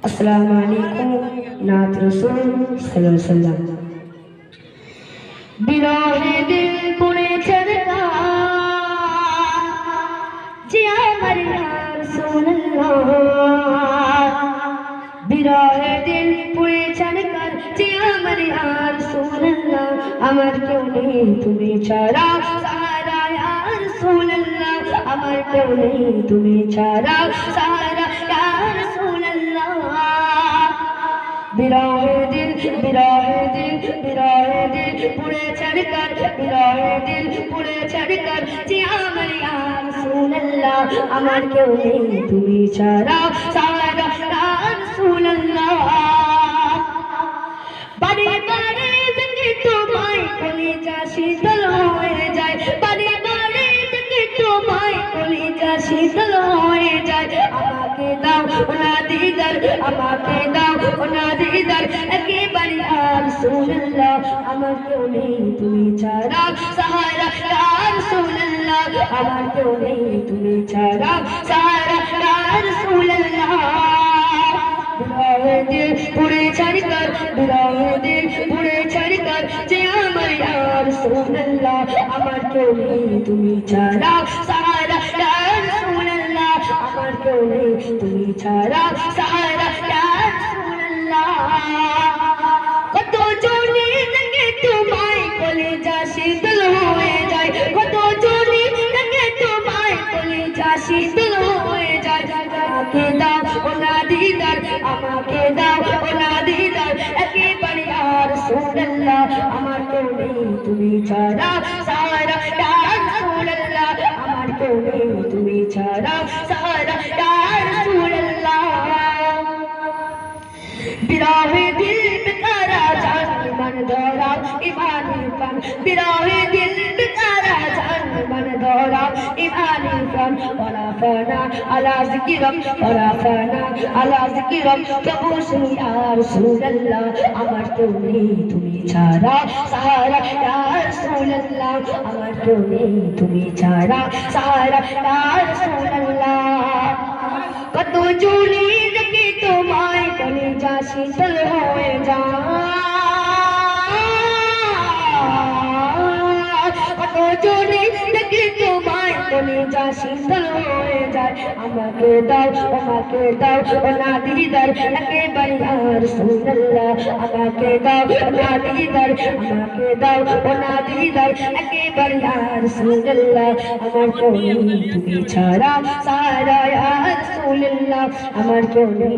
अस्सलामु अलैकुम नात रसूल सल्लल्लाहु अलैहि वसल्लम। बिरोहे दिल पुणे चरका जिया मरिया रसूलल्लाह। बिरोहे दिल पुणे चरकर जिया मरिया रसूलल्लाह। अमर क्यों नहीं तुम्हें चारा सहारा या रसूलल्लाह। अमर क्यों नहीं तुम्हें चारा सहारा या रसूलल्लाह। बिरोहे दिल पुणे चढ़कर बिरोहे दिल पुणे चढ़कर जिया मरिया रसूलल्लाह। अमर क्यों नहीं तुम्हें चारा सहारा या रसूलल्लाह। बारे बारे देखी तुम्हारी कलेजा शीतल হয়ে যায়। बारे बारे देखी तुम्हारी कलेजा शीतल হয়ে যায়। আমাকে দাও ওনা দিদার, আমাকে দাও ওনা দিদার একেবারে আর রাসূলুল্লাহ। আমার কেউ নেই তুমি ছাড়া সাহারা ইয়া রাসূলুল্লাহ। আমার কেউ নেই তুমি ছাড়া সাহারা ইয়া রাসূলুল্লাহ। बिरोहे दिल पुणे चढ़कर बिरोहे दिल पुणे चढ़कर जिया मरिया रसूलल्लाह। अमर क्यों नहीं तुम्हें छाड़ा सहारा या रसूलल्लाह। अमर क्यों नहीं तुम्हें छाड़ा सहारा या रसूलल्लाह। কত জনে দেখে তোমায় কলেজা শীতল হয়ে যায়। কত জনে দেখে তোমায় কলেজা শীতল হয়ে যায়। আমাকে দাও ওনা দিদার, আমাকে দাও ওনা দিদার একেবারে আর রাসূলুল্লাহ। আমার কেউ নেই তুমি ছাড়া সাহারা ইয়া রাসূলুল্লাহ। আমার কেউ নেই তুমি ছাড়া সাহারা ইয়া রাসূলুল্লাহ। बिरोहे दिल बेकारा जान मन धरा ईमानी कान। बिरोहे दिल बेकारा जान मन धरा ईमानी कान। वला फना अला जिकिरक वला फना अला जिकिरक तबुसु या रसूलल्लाह। अमर क्यों नहीं तुम्हें छाड़ा सहारा या रसूलल्लाह। अमर क्यों नहीं तुम्हें छाड़ा सहारा या रसूलल्लाह। কত জুলি দেখি তোমায় কলেজা শীতল হয়ে যায়। কত জুলি দেখি তোমায় কলেজা শীতল হয়ে যায়। আমাকে দাও ওনা দিদার একেবারে ইয়া রাসূলুল্লাহ। আমাকে দাও ওনা দিদার, আমাকে দাও ওনা দিদার একেবারে ইয়া রাসূলুল্লাহ। আমার কেউ নেই তুমি ছাড়া সাহারা ইয়া রাসূলুল্লাহ। আমার কেউ নেই